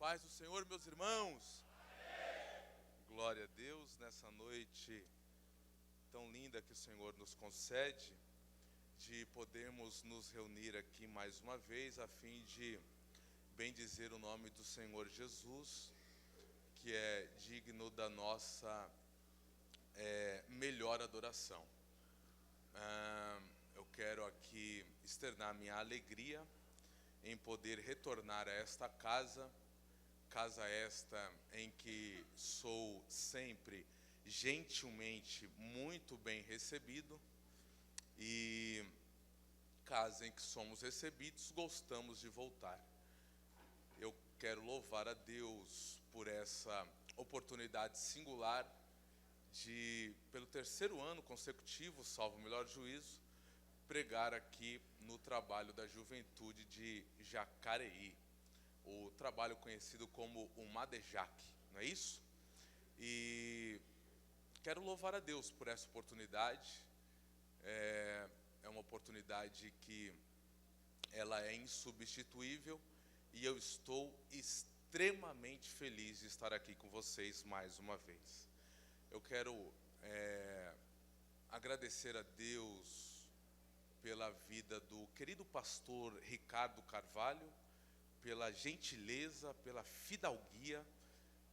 Paz do Senhor, meus irmãos. Amém. Glória a Deus nessa noite tão linda que o Senhor nos concede, de podermos nos reunir aqui mais uma vez, a fim de bendizer o nome do Senhor Jesus, que é digno da nossa melhor adoração. Eu quero aqui externar minha alegria em poder retornar a esta casa esta em que sou sempre gentilmente muito bem recebido, e casa em que somos recebidos, gostamos de voltar. Eu quero louvar a Deus por essa oportunidade singular de, pelo terceiro ano consecutivo, salvo o melhor juízo, pregar aqui no trabalho da juventude de Jacareí, o trabalho conhecido como o Madejac, não é isso? E quero louvar a Deus por essa oportunidade. É uma oportunidade que ela é insubstituível, e eu estou extremamente feliz de estar aqui com vocês mais uma vez. Eu quero agradecer a Deus pela vida do querido pastor Ricardo Carvalho, pela gentileza, pela fidalguia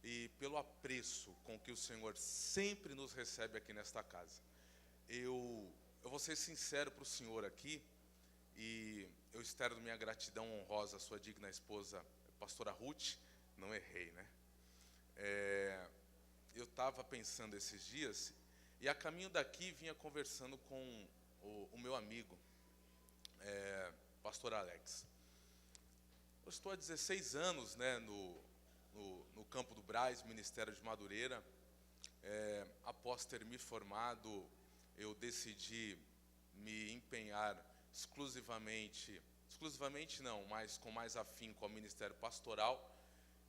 e pelo apreço com que o Senhor sempre nos recebe aqui nesta casa. Eu vou ser sincero para o Senhor aqui, e eu externo minha gratidão honrosa à sua digna esposa, pastora Ruth. Não errei, né? Eu estava pensando esses dias, e a caminho daqui vinha conversando com o meu amigo, pastor Alex. Eu estou há 16 anos, né, no Campo do Braz, Ministério de Madureira. Após ter me formado, eu decidi me empenhar exclusivamente não, mas com mais afinco ao Ministério Pastoral.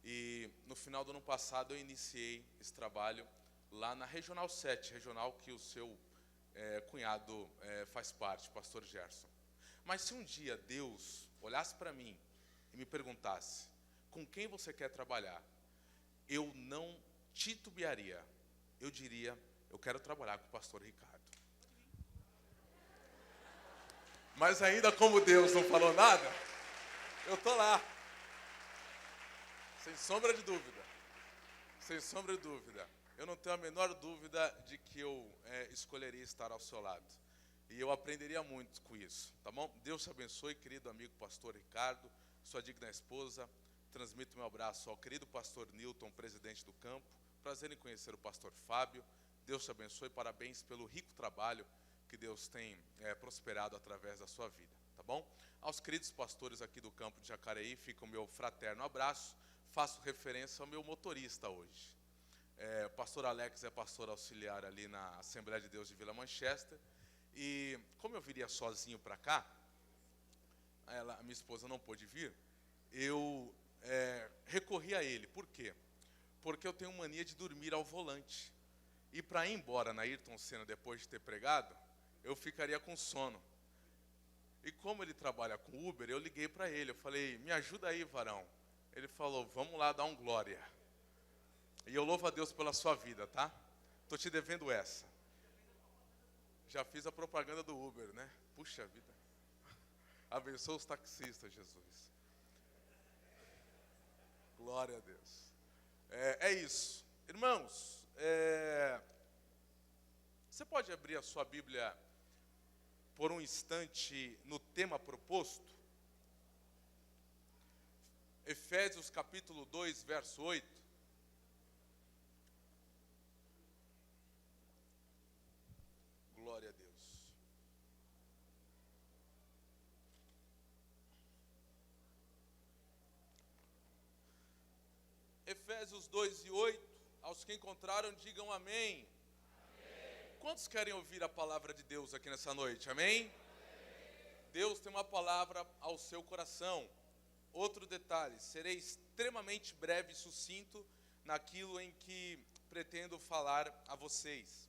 E no final do ano passado eu iniciei esse trabalho lá na Regional 7, regional que o seu cunhado faz parte, pastor Gerson. Mas se um dia Deus olhasse para mim e me perguntasse com quem você quer trabalhar, eu não titubearia. Eu diria: eu quero trabalhar com o pastor Ricardo. Mas ainda como Deus não falou nada, eu estou lá. Sem sombra de dúvida. Sem sombra de dúvida. Eu não tenho a menor dúvida de que eu escolheria estar ao seu lado. E eu aprenderia muito com isso, tá bom? Deus te abençoe, querido amigo pastor Ricardo, sua digna esposa. Transmito meu abraço ao querido pastor Newton, presidente do campo. Prazer em conhecer o pastor Fábio. Deus te abençoe, parabéns pelo rico trabalho que Deus tem prosperado através da sua vida, tá bom? Aos queridos pastores aqui do campo de Jacareí, fica o meu fraterno abraço. Faço referência ao meu motorista hoje. O pastor Alex é pastor auxiliar ali na Assembleia de Deus de Vila Manchester. E como eu viria sozinho para cá, a minha esposa não pôde vir, eu recorri a ele. Por quê? Porque eu tenho mania de dormir ao volante. E para ir embora na Ayrton Senna depois de ter pregado, eu ficaria com sono. E como ele trabalha com Uber, eu liguei para ele. Eu falei: me ajuda aí, varão. Ele falou: vamos lá dar um glória. E eu louvo a Deus pela sua vida, tá? Estou te devendo essa. Já fiz a propaganda do Uber, né? Puxa vida. Abençoa os taxistas, Jesus. Glória a Deus. É isso. Irmãos, você pode abrir a sua Bíblia por um instante no tema proposto? Efésios capítulo 2, verso 8. Glória a Deus. Efésios 2 e 8, aos que encontraram, digam amém. Amém. Quantos querem ouvir a palavra de Deus aqui nessa noite? Amém? Amém. Deus tem uma palavra ao seu coração. Outro detalhe: serei extremamente breve e sucinto naquilo em que pretendo falar a vocês.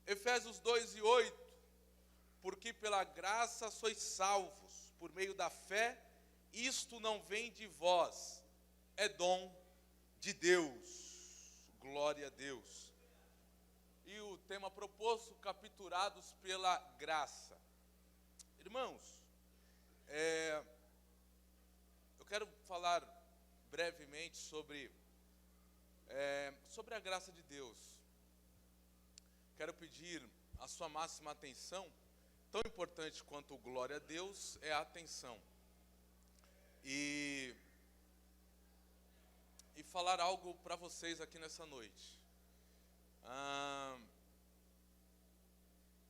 Efésios 2 e 8, porque pela graça sois salvos, por meio da fé. Isto não vem de vós, é dom de Deus. Glória a Deus. E o tema proposto, capturados pela graça. Irmãos, eu quero falar brevemente sobre a graça de Deus. Quero pedir a sua máxima atenção. Tão importante quanto glória a Deus é a atenção. E falar algo para vocês aqui nessa noite.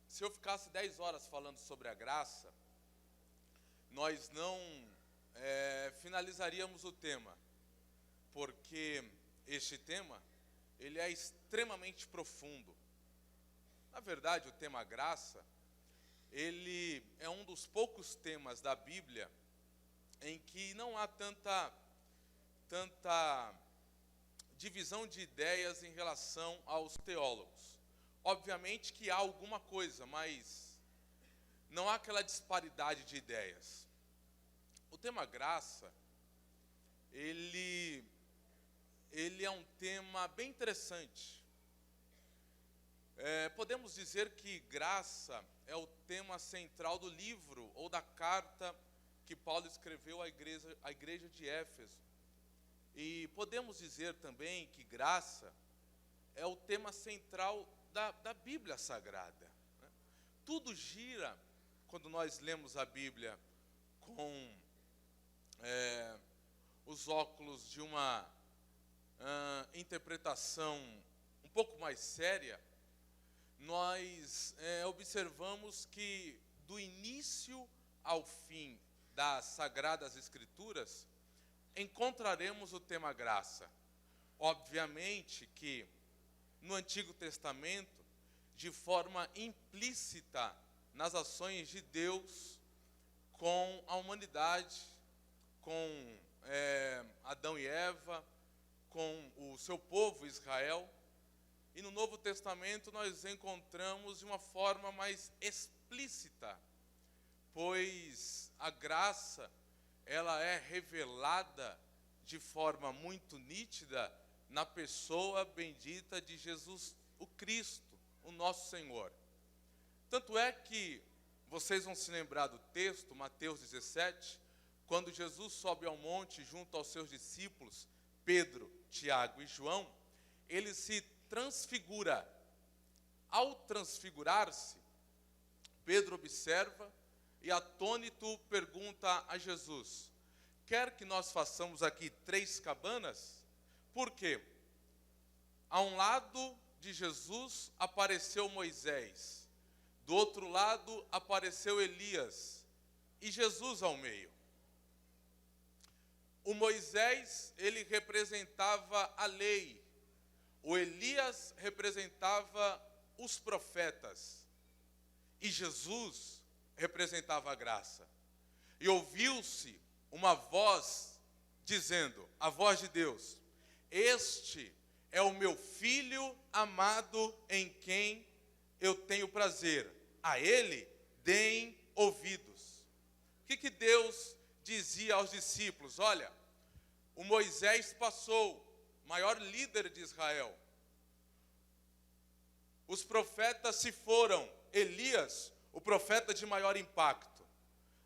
Se eu ficasse 10 horas falando sobre a graça, nós não finalizaríamos o tema, porque este tema, ele é extremamente profundo. Na verdade, o tema graça, ele é um dos poucos temas da Bíblia em que não há tanta divisão de ideias em relação aos teólogos. Obviamente que há alguma coisa, mas não há aquela disparidade de ideias. O tema graça, ele é um tema bem interessante. Podemos dizer que graça é o tema central do livro ou da carta que Paulo escreveu à igreja de Éfeso. E podemos dizer também que graça é o tema central da Bíblia Sagrada. Né? Tudo gira, quando nós lemos a Bíblia com os óculos de uma interpretação um pouco mais séria, nós observamos que do início ao fim das Sagradas Escrituras, encontraremos o tema graça. Obviamente que no Antigo Testamento, de forma implícita nas ações de Deus com a humanidade, com Adão e Eva, com o seu povo Israel. E no Novo Testamento nós encontramos de uma forma mais explícita, pois a graça, ela é revelada de forma muito nítida na pessoa bendita de Jesus, o Cristo, o nosso Senhor. Tanto é que vocês vão se lembrar do texto, Mateus 17, quando Jesus sobe ao monte junto aos seus discípulos, Pedro, Tiago e João, ele se transfigura. Ao transfigurar-se, Pedro observa e atônito pergunta a Jesus: quer que nós façamos aqui 3 cabanas? Por quê? A um lado de Jesus apareceu Moisés, do outro lado apareceu Elias e Jesus ao meio. O Moisés, ele representava a lei. O Elias representava os profetas. E Jesus representava a graça. E ouviu-se uma voz dizendo, a voz de Deus: este é o meu filho amado em quem eu tenho prazer. A ele deem ouvidos. O que Deus dizia aos discípulos? Olha, o Moisés passou, maior líder de Israel. Os profetas se foram. Elias, o profeta de maior impacto.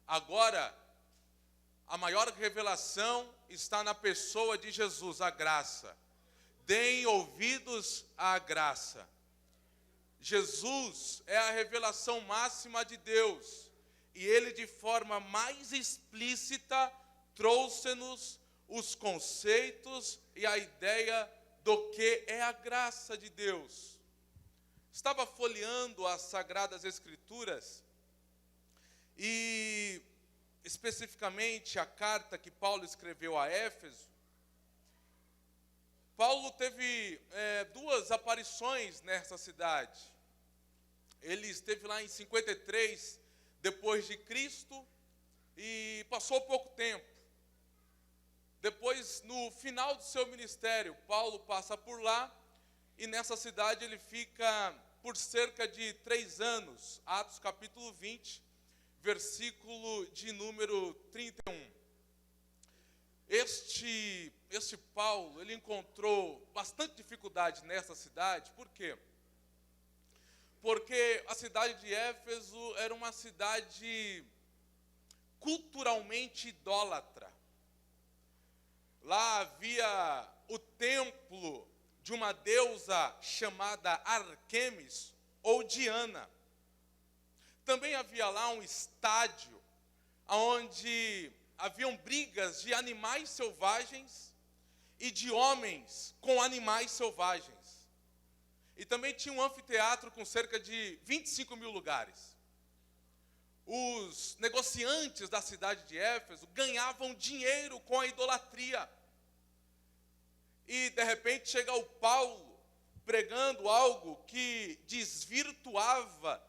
Agora, a maior revelação está na pessoa de Jesus, a graça. Deem ouvidos à graça. Jesus é a revelação máxima de Deus. E ele, de forma mais explícita, trouxe-nos os conceitos e a ideia do que é a graça de Deus. Estava folheando as Sagradas Escrituras e, especificamente, a carta que Paulo escreveu a Éfeso. Paulo teve 2 aparições nessa cidade. Ele esteve lá em 53 depois de Cristo e passou pouco tempo. Depois, no final do seu ministério, Paulo passa por lá e nessa cidade ele fica por cerca de 3 anos. Atos capítulo 20, versículo de número 31. Este esse Paulo, ele encontrou bastante dificuldade nessa cidade. Por quê? Porque a cidade de Éfeso era uma cidade culturalmente idólatra. Lá havia o templo de uma deusa chamada Arquemis ou Diana. Também havia lá um estádio onde haviam brigas de animais selvagens e de homens com animais selvagens. E também tinha um anfiteatro com cerca de 25 mil lugares. Os negociantes da cidade de Éfeso ganhavam dinheiro com a idolatria. E de repente chega o Paulo pregando algo que desvirtuava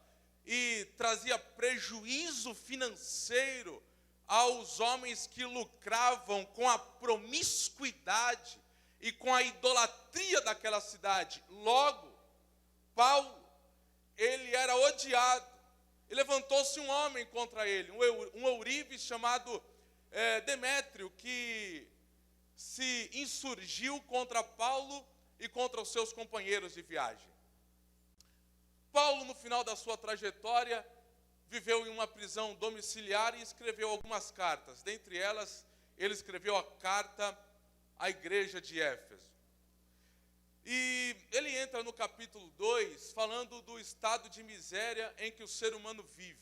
e trazia prejuízo financeiro aos homens que lucravam com a promiscuidade e com a idolatria daquela cidade. Logo, Paulo, ele era odiado. E levantou-se um homem contra ele, um ourives chamado Demétrio, que se insurgiu contra Paulo e contra os seus companheiros de viagem. Paulo, no final da sua trajetória, viveu em uma prisão domiciliar e escreveu algumas cartas. Dentre elas, ele escreveu a carta à igreja de Éfeso. E ele entra no capítulo 2, falando do estado de miséria em que o ser humano vive.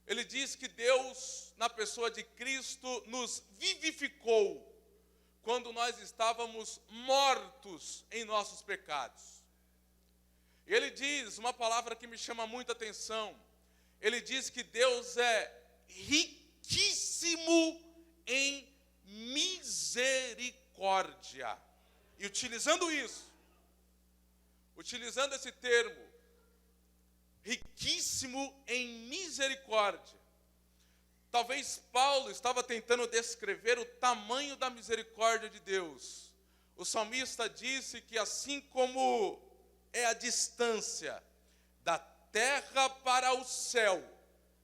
Ele diz que Deus, na pessoa de Cristo, nos vivificou quando nós estávamos mortos em nossos pecados. E ele diz uma palavra que me chama muita atenção. Ele diz que Deus é riquíssimo em misericórdia. E utilizando esse termo, riquíssimo em misericórdia, talvez Paulo estava tentando descrever o tamanho da misericórdia de Deus. O salmista disse que assim como é a distância da terra para o céu,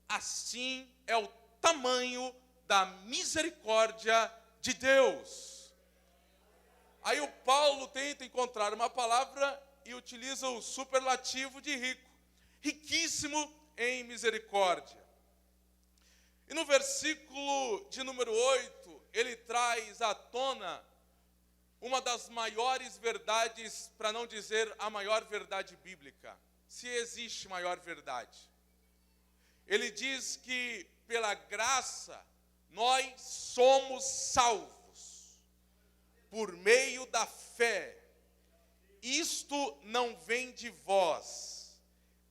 assim é o tamanho da misericórdia de Deus. Aí o Paulo tenta encontrar uma palavra e utiliza o superlativo de rico, riquíssimo em misericórdia. E no versículo de número 8, ele traz à tona uma das maiores verdades, para não dizer a maior verdade bíblica, se existe maior verdade. Ele diz que pela graça nós somos salvos por meio da fé. Isto não vem de vós,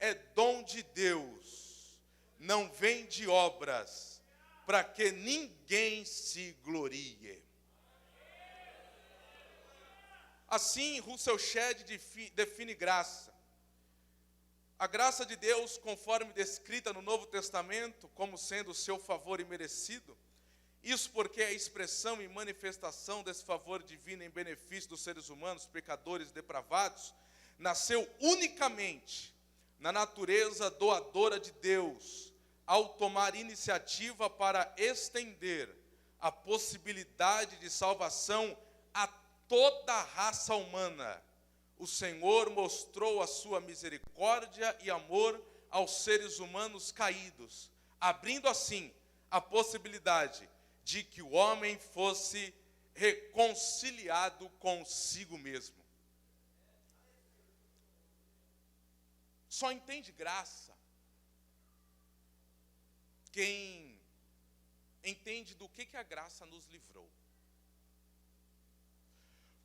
é dom de Deus, não vem de obras, para que ninguém se glorie. Assim, Russell Shedd define graça. A graça de Deus, conforme descrita no Novo Testamento, como sendo o seu favor imerecido, isso porque é a expressão e manifestação desse favor divino em benefício dos seres humanos, pecadores e depravados, nasceu unicamente na natureza doadora de Deus, ao tomar iniciativa para estender a possibilidade de salvação a toda a raça humana. O Senhor mostrou a sua misericórdia e amor aos seres humanos caídos, abrindo assim a possibilidade de que o homem fosse reconciliado consigo mesmo. Só entende graça quem entende do que a graça nos livrou.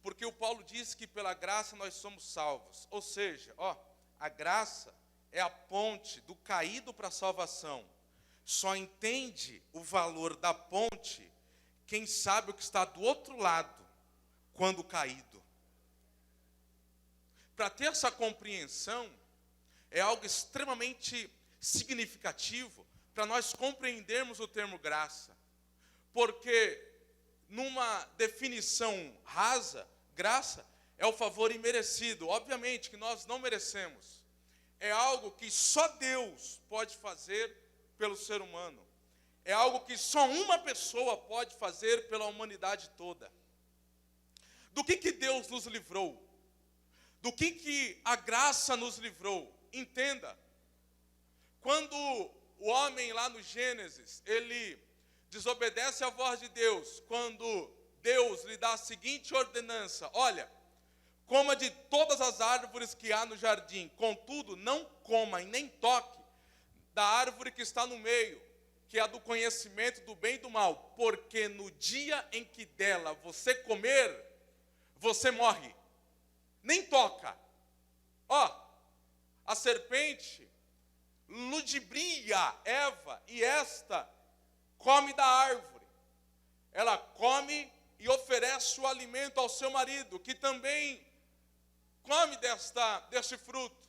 Porque o Paulo diz que pela graça nós somos salvos. Ou seja, a graça é a ponte do caído para a salvação. Só entende o valor da ponte quem sabe o que está do outro lado quando caído. Para ter essa compreensão, é algo extremamente significativo para nós compreendermos o termo graça. Porque numa definição rasa, graça é o favor imerecido. Obviamente que nós não merecemos. É algo que só Deus pode fazer pelo ser humano. é algo que só uma pessoa pode fazer pela humanidade toda. Do que Deus nos livrou? Do que a graça nos livrou? Entenda, quando o homem lá no Gênesis, ele desobedece à voz de Deus, quando Deus lhe dá a seguinte ordenança: olha, coma de todas as árvores que há no jardim, contudo, não coma e nem toque da árvore que está no meio, que é a do conhecimento do bem e do mal, porque no dia em que dela você comer, você morre. Nem toca. A serpente ludibria Eva, e esta come da árvore. Ela come e oferece o alimento ao seu marido, que também come deste fruto.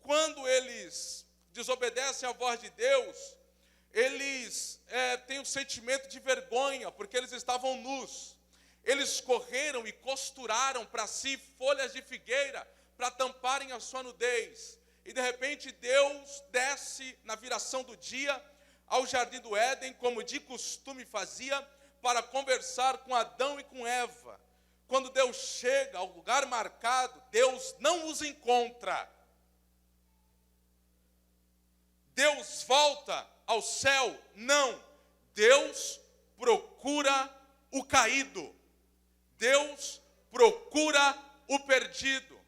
Quando eles desobedecem à voz de Deus, eles têm um sentimento de vergonha, porque eles estavam nus. Eles correram e costuraram para si folhas de figueira para tamparem a sua nudez. E de repente Deus desce na viração do dia ao jardim do Éden, como de costume fazia, para conversar com Adão e com Eva. Quando Deus chega ao lugar marcado, Deus não os encontra. Deus volta ao céu? Não. Deus procura o caído. Deus procura o perdido.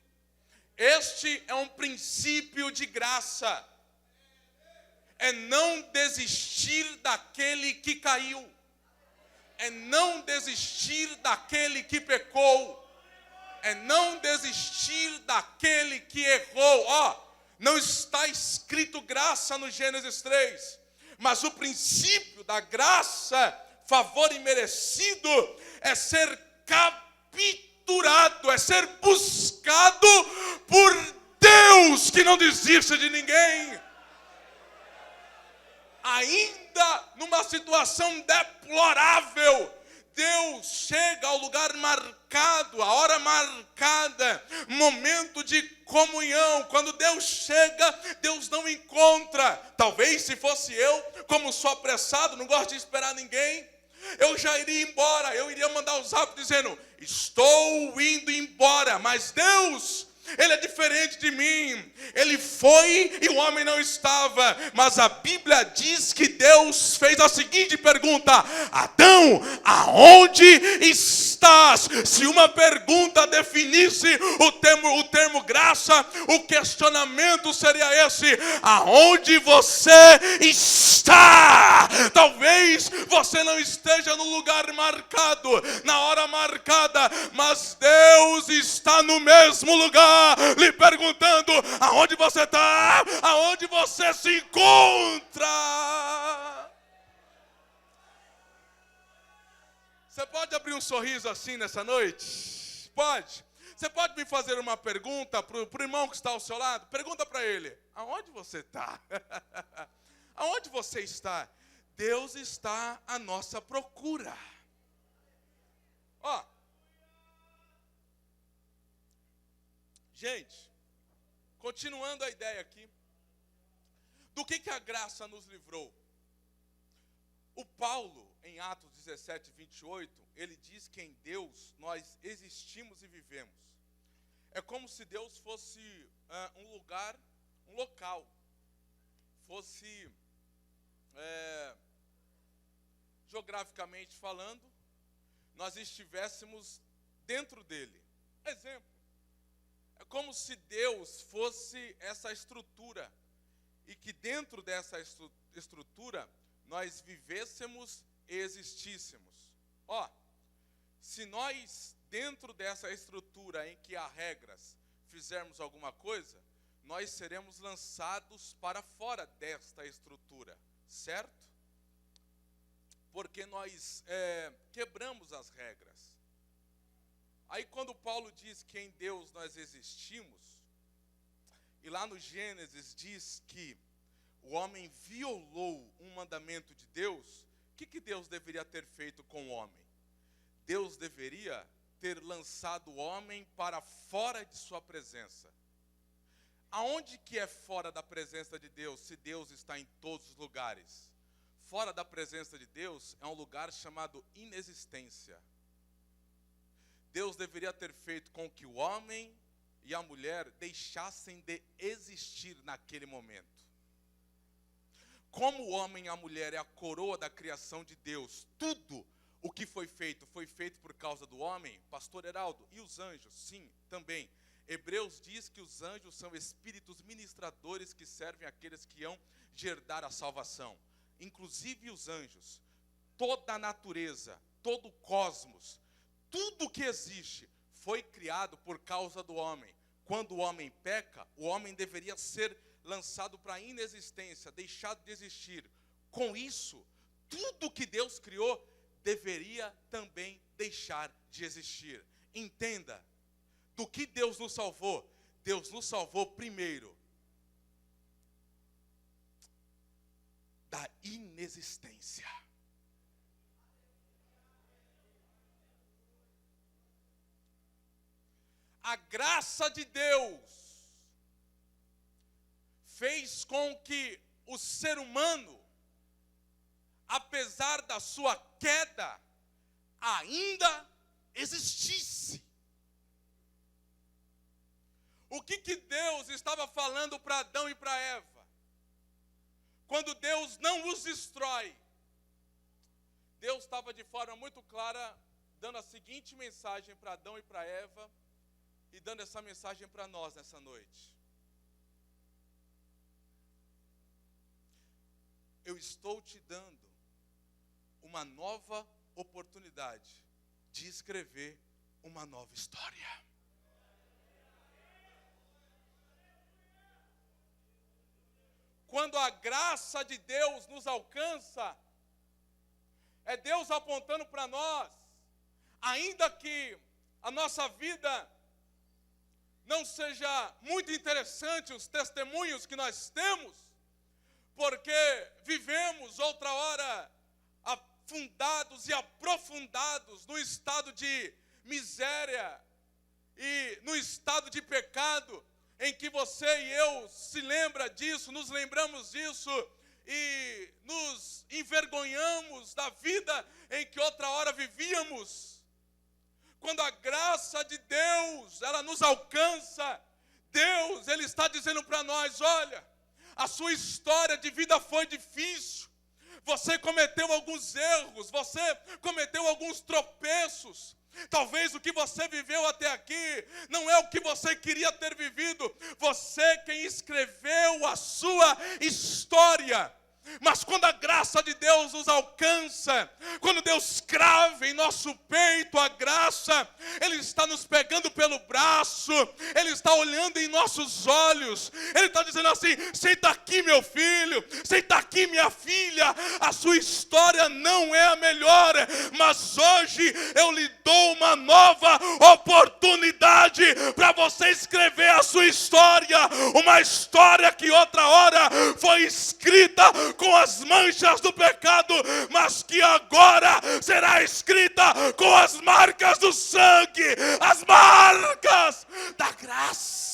Este é um princípio de graça. É não desistir daquele que caiu. É não desistir daquele que pecou. É não desistir daquele que errou. Não está escrito graça no Gênesis 3. Mas o princípio da graça, favor imerecido, é ser capturado, é ser buscado por Deus, que não desiste de ninguém. Ainda numa situação deplorável, Deus chega ao lugar marcado, a hora marcada, momento de comunhão. Quando Deus chega, Deus não encontra. Talvez se fosse eu, como sou apressado, não gosto de esperar ninguém, eu já iria embora, eu iria mandar o zap dizendo: estou indo embora. Mas Deus, Ele é diferente de mim. Ele foi e o homem não estava. Mas a Bíblia diz que Deus fez a seguinte pergunta: Adão, aonde estás? Se uma pergunta definisse o termo graça, o questionamento seria esse: aonde você está? Talvez você não esteja no lugar marcado, na hora marcada, mas Deus está no mesmo lugar, lhe perguntando: aonde você está? Aonde você se encontra? Você pode abrir um sorriso assim nessa noite? Pode. Você pode me fazer uma pergunta para o irmão que está ao seu lado? Pergunta para ele: aonde você está? Aonde você está? Deus está à nossa procura. Gente, continuando a ideia aqui, do que a graça nos livrou? O Paulo, em Atos 17, 28, ele diz que em Deus nós existimos e vivemos. É como se Deus fosse um lugar, um local, fosse, geograficamente falando, nós estivéssemos dentro dele. Exemplo, é como se Deus fosse essa estrutura, e que dentro dessa estrutura nós vivêssemos e existíssemos. Se nós, dentro dessa estrutura em que há regras, fizermos alguma coisa, nós seremos lançados para fora desta estrutura, certo? Porque nós quebramos as regras. Aí quando Paulo diz que em Deus nós existimos, e lá no Gênesis diz que o homem violou um mandamento de Deus, o que Deus deveria ter feito com o homem? Deus deveria ter lançado o homem para fora de sua presença. Aonde que é fora da presença de Deus, se Deus está em todos os lugares? fora da presença de Deus é um lugar chamado inexistência. Deus deveria ter feito com que o homem e a mulher deixassem de existir naquele momento. Como o homem e a mulher é a coroa da criação de Deus, tudo o que foi feito por causa do homem, pastor Heraldo, e os anjos? Sim, também. Hebreus diz que os anjos são espíritos ministradores que servem àqueles que hão de herdar a salvação. Inclusive os anjos, toda a natureza, todo o cosmos, tudo que existe foi criado por causa do homem. Quando o homem peca, o homem deveria ser lançado para a inexistência, deixado de existir. Com isso, tudo que Deus criou deveria também deixar de existir. Entenda, do que Deus nos salvou? Deus nos salvou primeiro da inexistência. A graça de Deus fez com que o ser humano, apesar da sua queda, ainda existisse. O que Deus estava falando para Adão e para Eva? Quando Deus não os destrói, Deus estava de forma muito clara dando a seguinte mensagem para Adão e para Eva, e dando essa mensagem para nós nessa noite. Eu estou te dando uma nova oportunidade de escrever uma nova história. Quando a graça de Deus nos alcança, é Deus apontando para nós, ainda que a nossa vida não seja muito interessante, os testemunhos que nós temos, porque vivemos outra hora afundados e aprofundados no estado de miséria e no estado de pecado, em que você e eu se lembra disso, nos lembramos disso e nos envergonhamos da vida em que outra hora vivíamos. Quando a graça de Deus, ela nos alcança, Deus, Ele está dizendo para nós, olha, a sua história de vida foi difícil, você cometeu alguns erros, você cometeu alguns tropeços, talvez o que você viveu até aqui não é o que você queria ter vivido, você quem escreveu a sua história. Mas quando a graça de Deus nos alcança, quando Deus crava em nosso peito a graça, Ele está nos pegando pelo braço, Ele está olhando em nossos olhos, Ele está dizendo assim, senta aqui meu filho, senta aqui minha filha, a sua história não é a melhor, mas hoje eu lhe dou uma nova oportunidade para você escrever a sua história, uma história que outra hora foi escrita com as manchas do pecado, mas que agora será escrita com as marcas do sangue, as marcas da graça.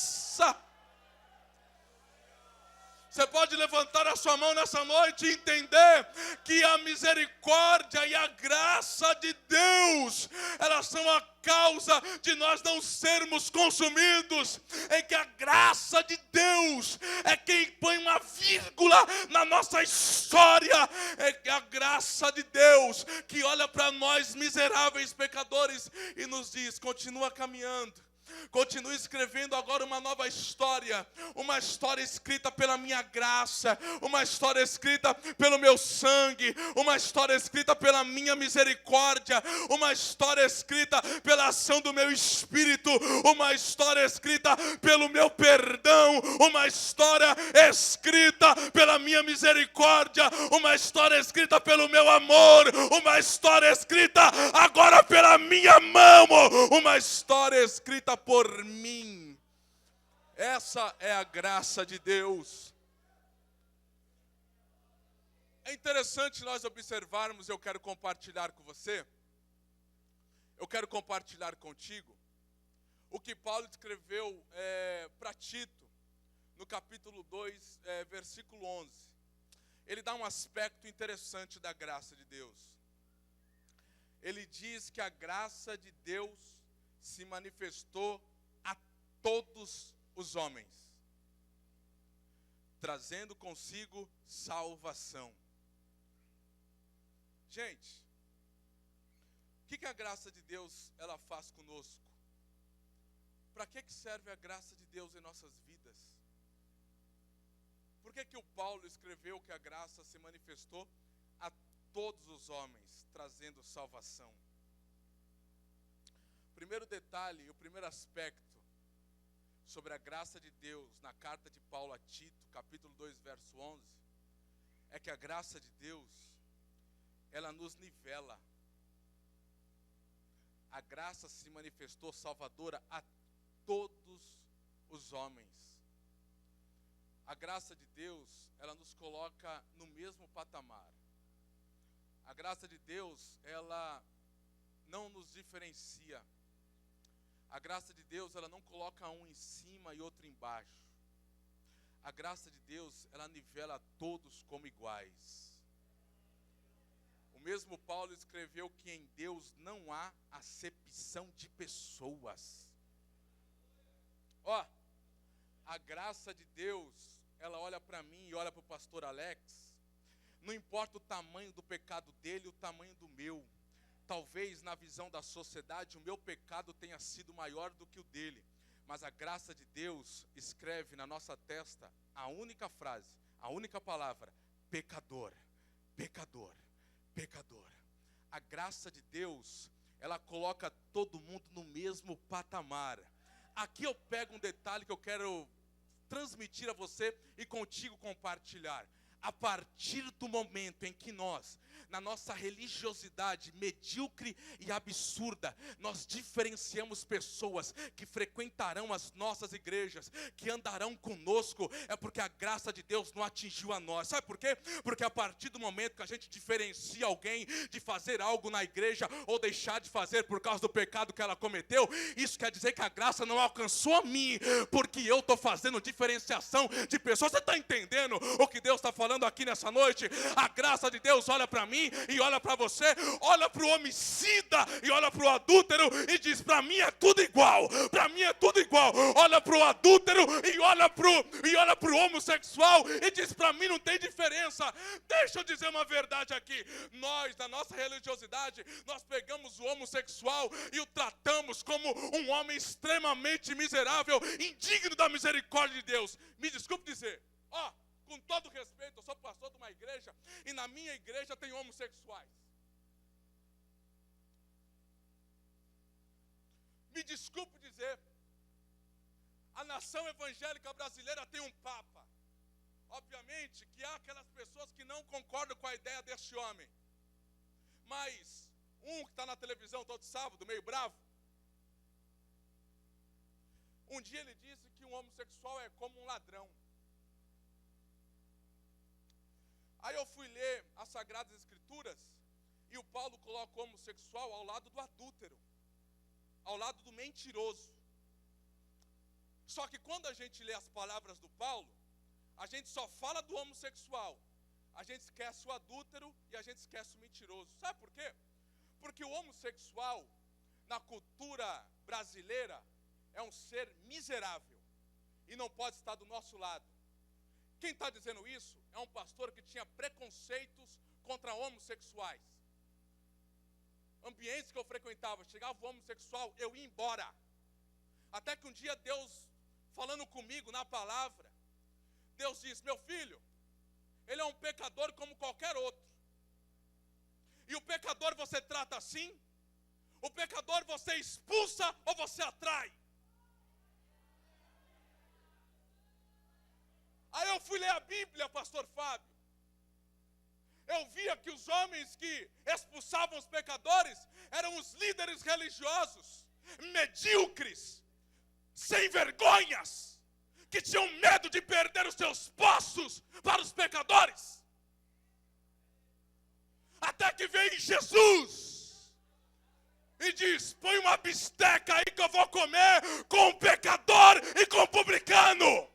Você pode levantar a sua mão nessa noite e entender que a misericórdia e a graça de Deus, elas são a causa de nós não sermos consumidos, em que a graça de Deus é quem põe uma vírgula na nossa história, é que a graça de Deus que olha para nós miseráveis pecadores e nos diz, continua caminhando, continue escrevendo agora uma nova história, uma história escrita pela minha graça, uma história escrita pelo meu sangue, uma história escrita pela minha misericórdia, uma história escrita pela ação do meu espírito, uma história escrita pelo meu perdão, uma história escrita pela minha misericórdia, uma história escrita pelo meu amor, uma história escrita agora pela minha mão, uma história escrita por mim. Essa é a graça de Deus. É interessante nós observarmos, eu quero compartilhar com você, eu quero compartilhar contigo, o que Paulo escreveu para Tito, no capítulo 2, versículo 11. ele dá um aspecto interessante da graça de Deus. Ele diz que a graça de Deus se manifestou a todos os homens, trazendo consigo salvação. Gente, o que a graça de Deus ela faz conosco? Para que serve a graça de Deus em nossas vidas? Por que o Paulo escreveu que a graça se manifestou a todos os homens, trazendo salvação? O primeiro detalhe, o primeiro aspecto sobre a graça de Deus na carta de Paulo a Tito, capítulo 2, verso 11, é que a graça de Deus, ela nos nivela. A graça se manifestou salvadora a todos os homens. A graça de Deus, ela nos coloca no mesmo patamar. A graça de Deus, ela não nos diferencia. A graça de Deus, ela não coloca um em cima e outro embaixo. A graça de Deus, ela nivela todos como iguais. O mesmo Paulo escreveu que em Deus não há acepção de pessoas. A graça de Deus, ela olha para mim e olha para o pastor Alex. Não importa o tamanho do pecado dele, o tamanho do meu. Talvez na visão da sociedade o meu pecado tenha sido maior do que o dele. Mas a graça de Deus escreve na nossa testa a única frase, a única palavra: pecador, pecador, pecador. A graça de Deus, ela coloca todo mundo no mesmo patamar. Aqui eu pego um detalhe que eu quero transmitir a você e contigo compartilhar. A partir do momento em que nós, na nossa religiosidade medíocre e absurda, nós diferenciamos pessoas que frequentarão as nossas igrejas, que andarão conosco, é porque a graça de Deus não atingiu a nós. Sabe por quê? Porque a partir do momento que a gente diferencia alguém de fazer algo na igreja ou deixar de fazer por causa do pecado que ela cometeu, isso quer dizer que a graça não alcançou a mim, porque eu estou fazendo diferenciação de pessoas. Você está entendendo o que Deus está falando aqui nessa noite? A graça de Deus olha para mim e olha para você, olha para o homicida e olha para o adúltero e diz: para mim é tudo igual, para mim é tudo igual. Olha para o adúltero e olha para o homossexual e diz: para mim não tem diferença. Deixa eu dizer uma verdade aqui. Nós, na nossa religiosidade, nós pegamos o homossexual e o tratamos como um homem extremamente miserável, indigno da misericórdia de Deus. Me desculpe dizer, com todo respeito, eu sou pastor de uma igreja e na minha igreja tem homossexuais. Me desculpe dizer, a nação evangélica brasileira tem um papa. Obviamente que há aquelas pessoas que não concordam com a ideia desse homem. Mas um que está na televisão todo sábado, meio bravo, um dia ele disse que um homossexual é como um ladrão. Aí eu fui ler as Sagradas Escrituras e o Paulo coloca o homossexual ao lado do adúltero, ao lado do mentiroso. Só que quando a gente lê as palavras do Paulo, a gente só fala do homossexual, a gente esquece o adúltero e a gente esquece o mentiroso. Sabe por quê? Porque o homossexual, na cultura brasileira, é um ser miserável e não pode estar do nosso lado. Quem está dizendo isso é um pastor que tinha preconceitos contra homossexuais. Ambientes que eu frequentava, chegava o homossexual, eu ia embora. Até que um dia Deus, falando comigo na palavra, Deus disse: meu filho, ele é um pecador como qualquer outro. E o pecador você trata assim? O pecador você expulsa ou você atrai? Aí eu fui ler a Bíblia, pastor Fábio. Eu via que os homens que expulsavam os pecadores eram os líderes religiosos, medíocres, sem vergonhas, que tinham medo de perder os seus postos para os pecadores. Até que veio Jesus e diz: põe uma bisteca aí que eu vou comer com o pecador e com o publicano.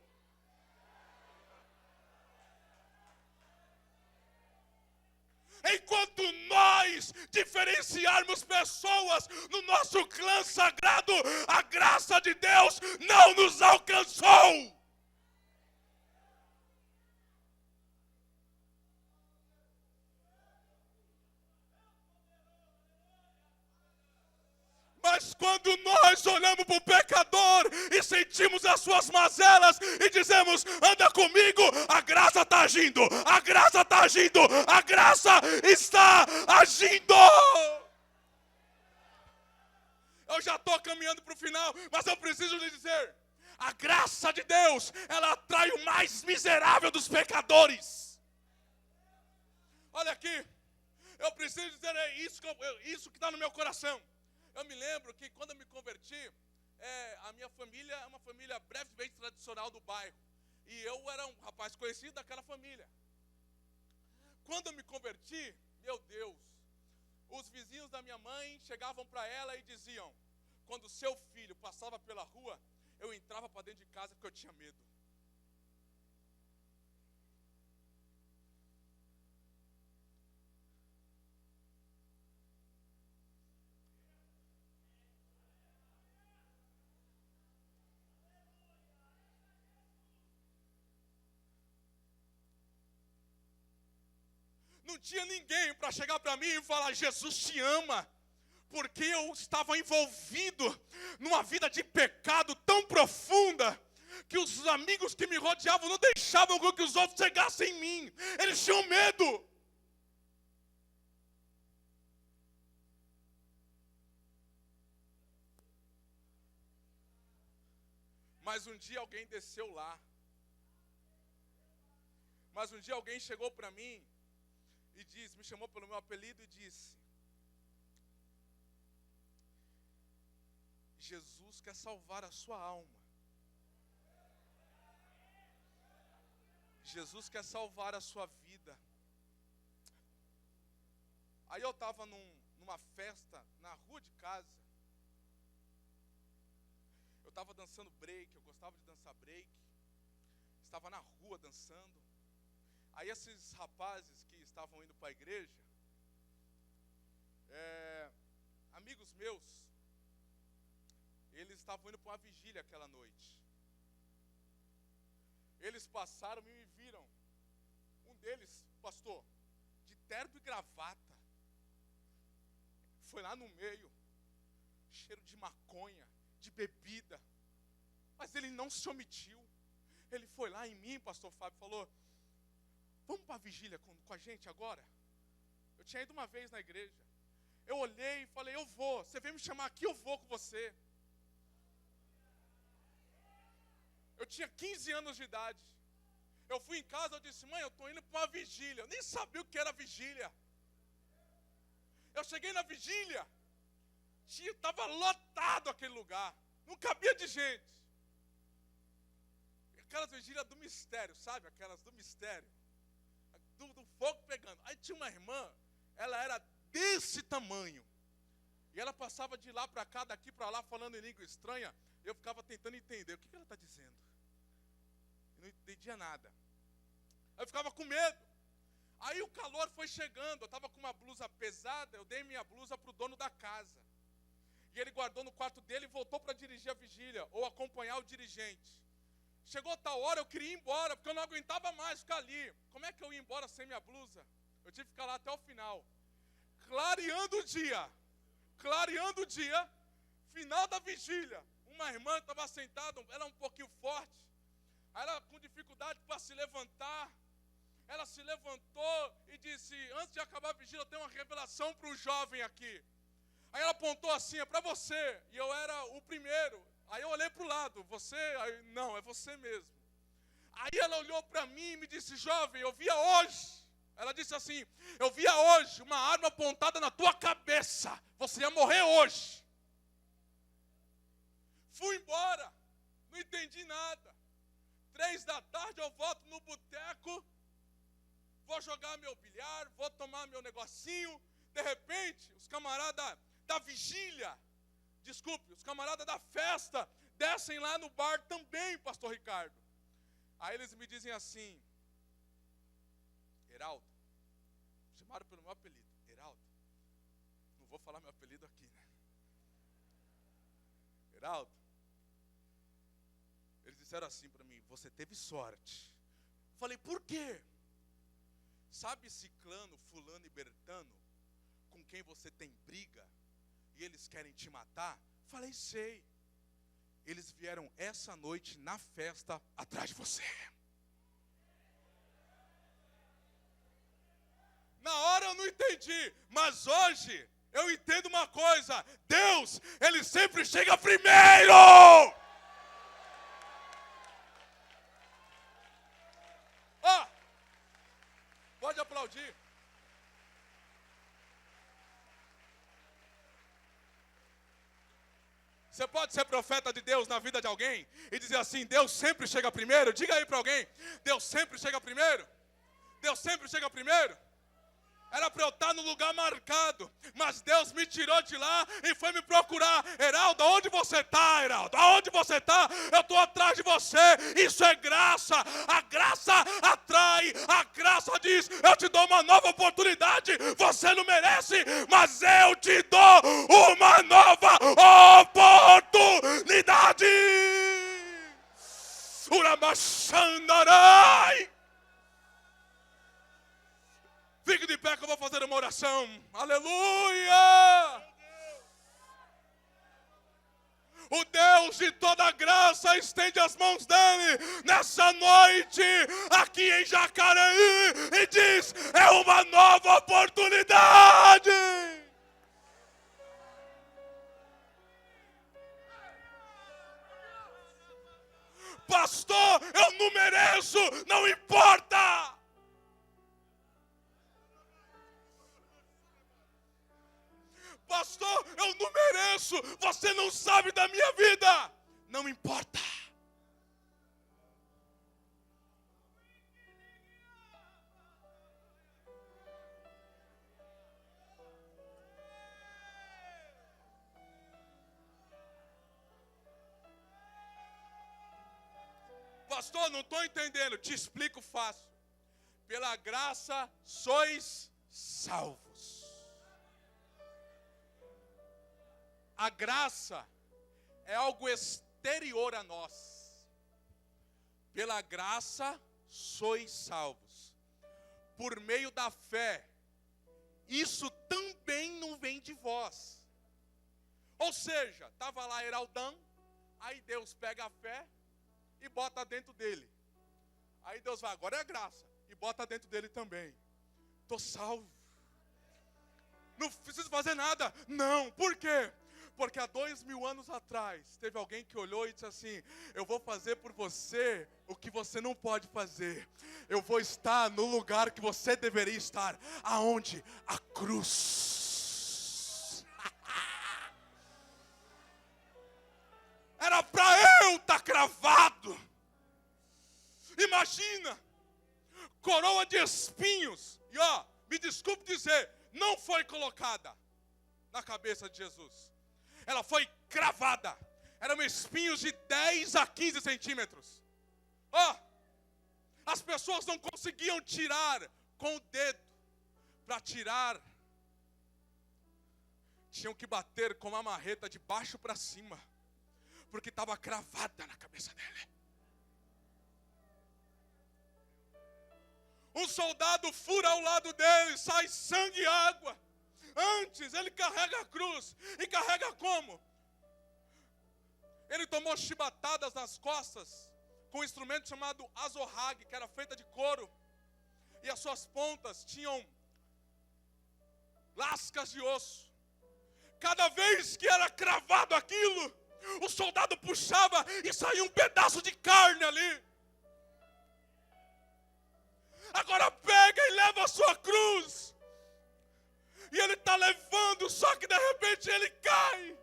nós diferenciarmos pessoas no nosso clã sagrado, a graça de Deus não nos alcançou. Mas quando nós olhamos para o pecador e sentimos as suas mazelas e dizemos, anda comigo, a graça está agindo, a graça está agindo, a graça está agindo. Eu já estou caminhando para o final, mas eu preciso lhe dizer, a graça de Deus, ela atrai o mais miserável dos pecadores. Olha aqui, eu preciso dizer, isso que está no meu coração. Eu me lembro que quando eu me converti, a minha família é uma família brevemente tradicional do bairro. E eu era um rapaz conhecido daquela família. Quando eu me converti, meu Deus, os vizinhos da minha mãe chegavam para ela e diziam, quando seu filho passava pela rua, eu entrava para dentro de casa porque eu tinha medo. Não tinha ninguém para chegar para mim e falar, Jesus te ama, porque eu estava envolvido numa vida de pecado tão profunda, que os amigos que me rodeavam não deixavam com que os outros chegassem em mim, eles tinham medo. Mas um dia alguém desceu lá, mas um dia alguém chegou para mim, e me chamou pelo meu apelido e disse, Jesus quer salvar a sua alma. Jesus quer salvar a sua vida. Aí eu estava numa festa na rua de casa. Eu estava dançando break, eu gostava de dançar break. Estava na rua dançando. Aí esses rapazes que estavam indo para a igreja, amigos meus, eles estavam indo para uma vigília aquela noite. Eles passaram e me viram. Um deles, pastor, de terno e gravata, foi lá no meio, cheiro de maconha, de bebida, mas ele não se omitiu. Ele foi lá em mim, pastor Fábio, falou, vamos para a vigília com a gente agora? Eu tinha ido uma vez na igreja. Eu olhei e falei, eu vou. Você vem me chamar aqui, eu vou com você. Eu tinha 15 anos de idade. Eu fui em casa, eu disse, mãe, eu estou indo para uma vigília. Eu nem sabia o que era vigília. Eu cheguei na vigília, estava lotado aquele lugar. Não cabia de gente. Aquelas vigílias do mistério, sabe? Aquelas do mistério. Do fogo pegando. Aí tinha uma irmã, ela era desse tamanho. E ela passava de lá para cá, daqui para lá, falando em língua estranha. Eu ficava tentando entender. O que ela está dizendo? Eu não entendia nada. Aí eu ficava com medo. Aí o calor foi chegando. Eu estava com uma blusa pesada. Eu dei minha blusa para o dono da casa. E ele guardou no quarto dele e voltou para dirigir a vigília. Ou acompanhar o dirigente. Chegou tal hora, eu queria ir embora, porque eu não aguentava mais ficar ali. Como é que eu ia embora sem minha blusa? Eu tive que ficar lá até o final. Clareando o dia, final da vigília. Uma irmã estava sentada, ela um pouquinho forte. Aí ela com dificuldade para se levantar. Ela se levantou e disse, antes de acabar a vigília, eu tenho uma revelação para um jovem aqui. Aí ela apontou assim, é para você. E eu era o primeiro. Aí eu olhei para o lado, você? Aí, não, é você mesmo. Aí ela olhou para mim e me disse, jovem, eu via hoje. Ela disse assim, eu via hoje uma arma apontada na tua cabeça. Você ia morrer hoje. Fui embora, não entendi nada. 3 da tarde eu volto no boteco, vou jogar meu bilhar, vou tomar meu negocinho. De repente, os camaradas da vigília, os camaradas da festa descem lá no bar também, pastor Ricardo. Aí eles me dizem assim, Heraldo, chamaram pelo meu apelido, Heraldo, vou falar meu apelido aqui, né? Heraldo, eles disseram assim para mim: você teve sorte. Falei: por quê? Sabe ciclano, fulano e bertano, com quem você tem briga, e eles querem te matar? Falei: sei. Eles vieram essa noite na festa atrás de você. Na hora eu não entendi, mas hoje eu entendo uma coisa: Deus, Ele sempre chega primeiro. Ó, pode aplaudir. Você pode ser profeta de Deus na vida de alguém e dizer assim: Deus sempre chega primeiro? Diga aí para alguém: Deus sempre chega primeiro. Deus sempre chega primeiro. Era para eu estar no lugar marcado, mas Deus me tirou de lá e foi me procurar. Heraldo, aonde você está, Heraldo? Aonde você está? Eu estou atrás de você. Isso é graça. A graça atrai. A graça diz: eu te dou uma nova oportunidade. Você não merece, mas eu te dou uma nova oportunidade. Uramachandarai. Fique de pé que eu vou fazer uma oração. Aleluia! O Deus de toda graça estende as mãos dele nessa noite aqui em Jacareí e diz: é uma nova oportunidade. Pastor, eu não mereço, não importa. Pastor, eu não mereço, você não sabe da minha vida. Não importa. Pastor, não estou entendendo, te explico fácil. Pela graça sois salvos. A graça é algo exterior a nós. Pela graça sois salvos. Por meio da fé. Isso também não vem de vós. Ou seja, estava lá Heraldão, aí Deus pega a fé e bota dentro dele. Aí Deus vai: agora é a graça, e bota dentro dele também. Estou salvo. Não preciso fazer nada. Não, por quê? Porque há 2000 anos atrás, teve alguém que olhou e disse assim: eu vou fazer por você o que você não pode fazer. Eu vou estar no lugar que você deveria estar. Aonde? A cruz. Era para eu estar cravado. Imagina, coroa de espinhos. E ó, me desculpe dizer, não foi colocada na cabeça de Jesus. Ela foi cravada. Eram espinhos de 10 a 15 centímetros. Ó, as pessoas não conseguiam tirar com o dedo. Para tirar, tinham que bater com uma marreta de baixo para cima, porque estava cravada na cabeça dele. Um soldado fura ao lado dele, sai sangue e água. Antes ele carrega a cruz. E carrega como? Ele tomou chibatadas nas costas com um instrumento chamado azorrague, que era feita de couro. E as suas pontas tinham lascas de osso. Cada vez que era cravado aquilo, o soldado puxava e saía um pedaço de carne ali. Agora pega e leva a sua cruz. E ele está levando, só que de repente ele cai.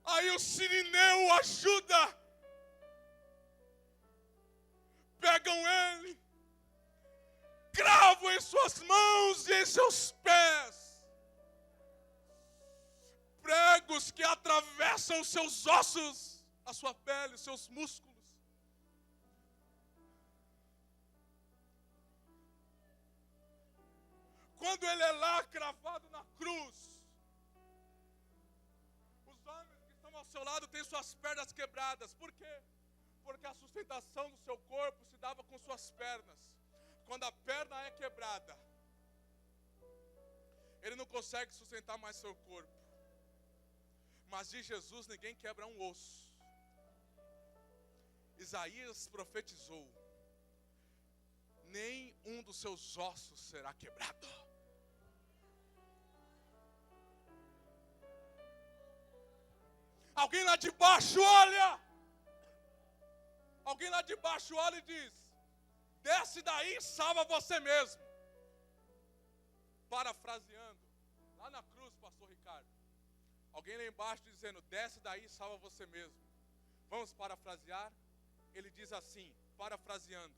Aí o sirineu ajuda. Pegam ele, cravam em suas mãos e em seus pés. Pregos que atravessam os seus ossos, a sua pele, os seus músculos. Quando ele é lá cravado na cruz, seu lado tem suas pernas quebradas. Por quê? Porque a sustentação do seu corpo se dava com suas pernas. Quando a perna é quebrada, ele não consegue sustentar mais seu corpo. Mas de Jesus ninguém quebra um osso. Isaías profetizou: nem um dos seus ossos será quebrado. Alguém lá de baixo olha. Alguém lá de baixo olha e diz: desce daí e salva você mesmo. Parafraseando, lá na cruz, pastor Ricardo, alguém lá embaixo dizendo: desce daí e salva você mesmo. Vamos parafrasear? Ele diz assim, parafraseando: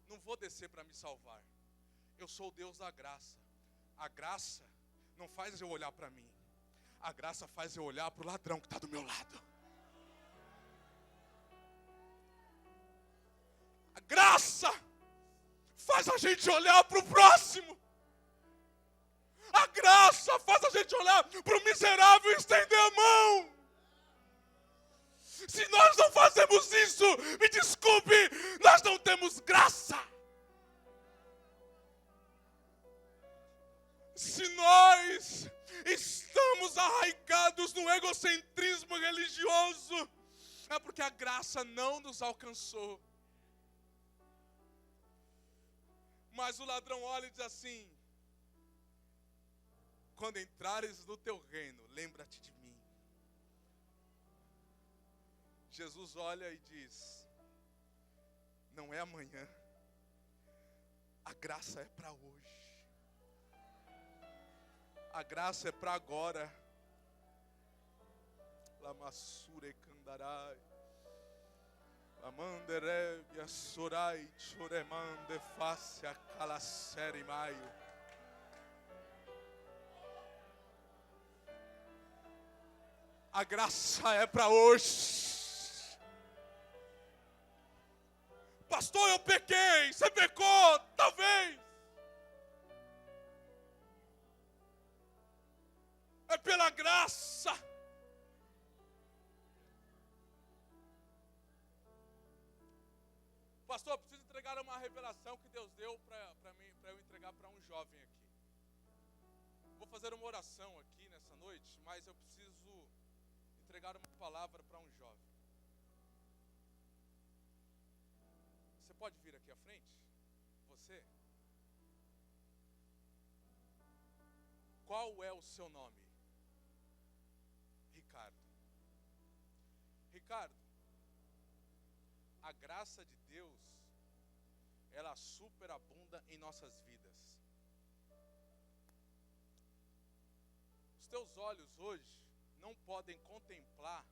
não vou descer para me salvar. Eu sou o Deus da graça. A graça não faz eu olhar para mim. A graça faz eu olhar para o ladrão que está do meu lado. A graça faz a gente olhar para o próximo. A graça faz a gente olhar para o miserável e estender a mão. Se nós não fazemos isso, me desculpe, nós não temos graça. Se nós estamos arraigados no egocentrismo religioso, é porque a graça não nos alcançou. Mas o ladrão olha e diz assim: quando entrares no teu reino, lembra-te de mim. Jesus olha e diz: não é amanhã, a graça é para hoje. A graça é para agora. Lamassure candarai. Amanderebia sorai choremande face a calasere maio. A graça é para hoje. Pastor, eu pequei. Você pecou? Talvez. É pela graça. Pastor, eu preciso entregar uma revelação que Deus deu para mim, para eu entregar para um jovem aqui. Vou fazer uma oração aqui nessa noite, mas eu preciso entregar uma palavra para um jovem. Você pode vir aqui à frente? Você? Qual é o seu nome? Ricardo. Ricardo, a graça de Deus, ela superabunda em nossas vidas. Os teus olhos hoje não podem contemplar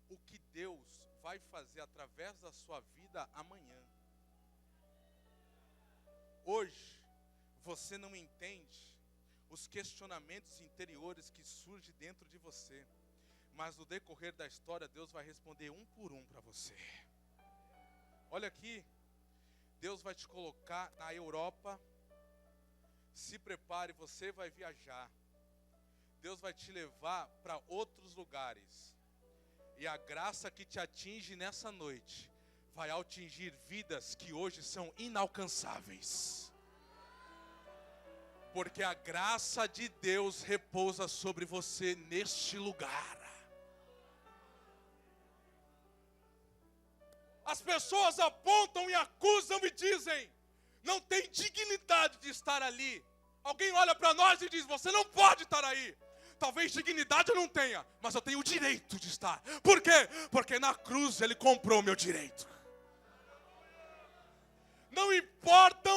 o que Deus vai fazer através da sua vida amanhã. Hoje, você não entende os questionamentos interiores que surgem dentro de você. Mas no decorrer da história, Deus vai responder um por um para você. Olha aqui, Deus vai te colocar na Europa. Se prepare, você vai viajar. Deus vai te levar para outros lugares. E a graça que te atinge nessa noite vai atingir vidas que hoje são inalcançáveis. Porque a graça de Deus repousa sobre você neste lugar. As pessoas apontam e acusam e dizem: não tem dignidade de estar ali. Alguém olha para nós e diz: você não pode estar aí. Talvez dignidade eu não tenha, mas eu tenho o direito de estar. Por quê? Porque na cruz Ele comprou o meu direito. Não importa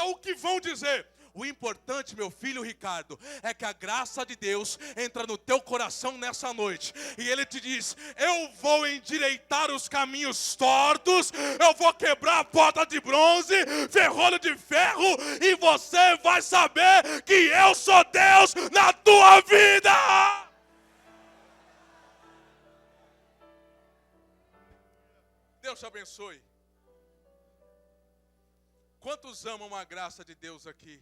o que vão dizer. O importante, meu filho Ricardo, é que a graça de Deus entra no teu coração nessa noite. E Ele te diz: eu vou endireitar os caminhos tortos, eu vou quebrar a porta de bronze, ferrolho de ferro, e você vai saber que eu sou Deus na tua vida. Deus te abençoe. Quantos amam a graça de Deus aqui?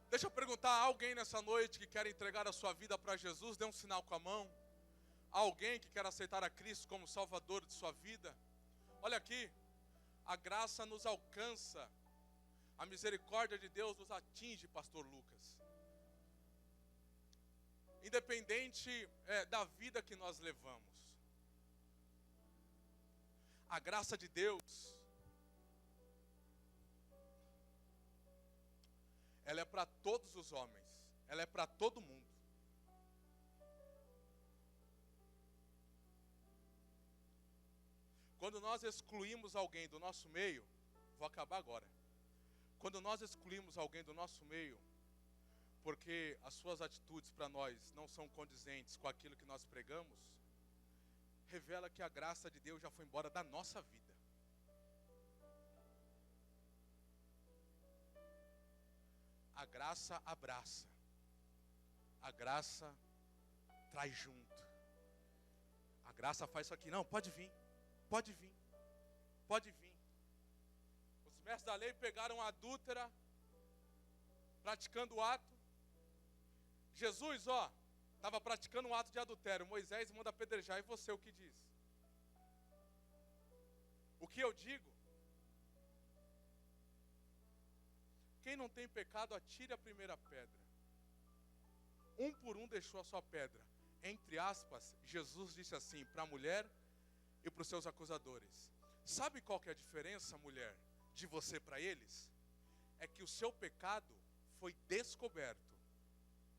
Deixa eu perguntar, há alguém nessa noite que quer entregar a sua vida para Jesus? Dê um sinal com a mão. Há alguém que quer aceitar a Cristo como Salvador de sua vida? Olha aqui, a graça nos alcança, a misericórdia de Deus nos atinge, pastor Lucas. Independente da vida que nós levamos. A graça de Deus, ela é para todos os homens, ela é para todo mundo. Quando nós excluímos alguém do nosso meio, vou acabar agora. Quando nós excluímos alguém do nosso meio, porque as suas atitudes para nós não são condizentes com aquilo que nós pregamos, revela que a graça de Deus já foi embora da nossa vida. A graça abraça, a graça traz junto, a graça faz isso aqui, não, pode vir, pode vir, pode vir. Os mestres da lei pegaram a adúltera, praticando o ato. Jesus, estava praticando um ato de adultério. Moisés manda apedrejar, e você o que diz? O que eu digo? Quem não tem pecado, atire a primeira pedra. Um por um deixou a sua pedra. Entre aspas, Jesus disse assim para a mulher e para os seus acusadores: sabe qual que é a diferença, mulher, de você para eles? É que o seu pecado foi descoberto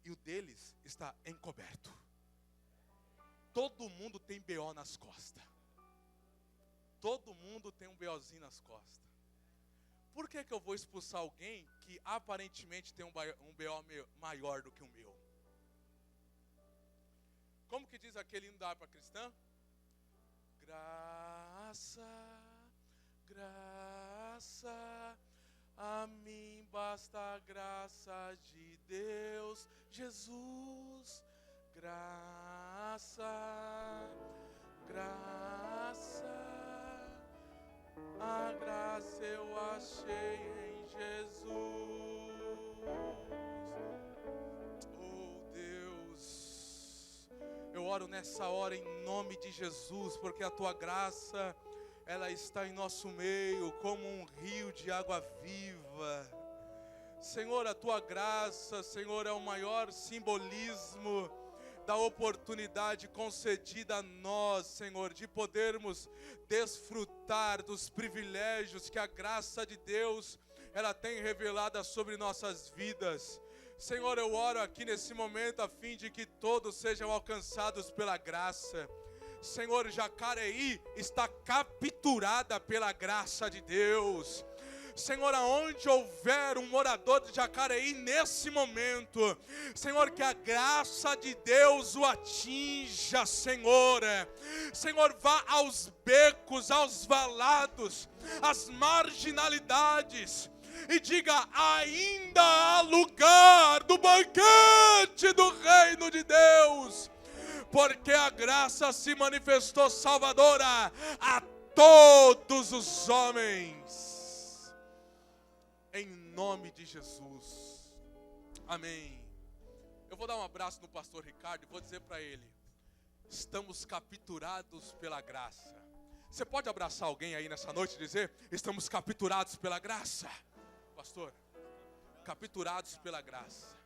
e o deles está encoberto. Todo mundo tem BO nas costas. Todo mundo tem um BOzinho nas costas. Por que eu vou expulsar alguém que aparentemente tem um BO maior do que o meu? Como que diz aquele hino da harpa cristã? Graça, graça, a mim basta a graça de Deus, Jesus. Graça, graça, a graça eu achei em Jesus. Oh Deus, eu oro nessa hora em nome de Jesus, porque a tua graça, ela está em nosso meio como um rio de água viva. Senhor, a tua graça, Senhor, é o maior simbolismo da oportunidade concedida a nós, Senhor, de podermos desfrutar dos privilégios que a graça de Deus, ela tem revelada sobre nossas vidas. Senhor, eu oro aqui nesse momento a fim de que todos sejam alcançados pela graça. Senhor, Jacareí está capturada pela graça de Deus. Senhor, aonde houver um morador de Jacareí nesse momento, Senhor, que a graça de Deus o atinja, Senhor. Senhor, vá aos becos, aos valados, às marginalidades, e diga: ainda há lugar do banquete do reino de Deus, porque a graça se manifestou salvadora a todos os homens. Em nome de Jesus. Amém. Eu vou dar um abraço no pastor Ricardo e vou dizer para ele: estamos capturados pela graça. Você pode abraçar alguém aí nessa noite e dizer: estamos capturados pela graça? Pastor, capturados pela graça.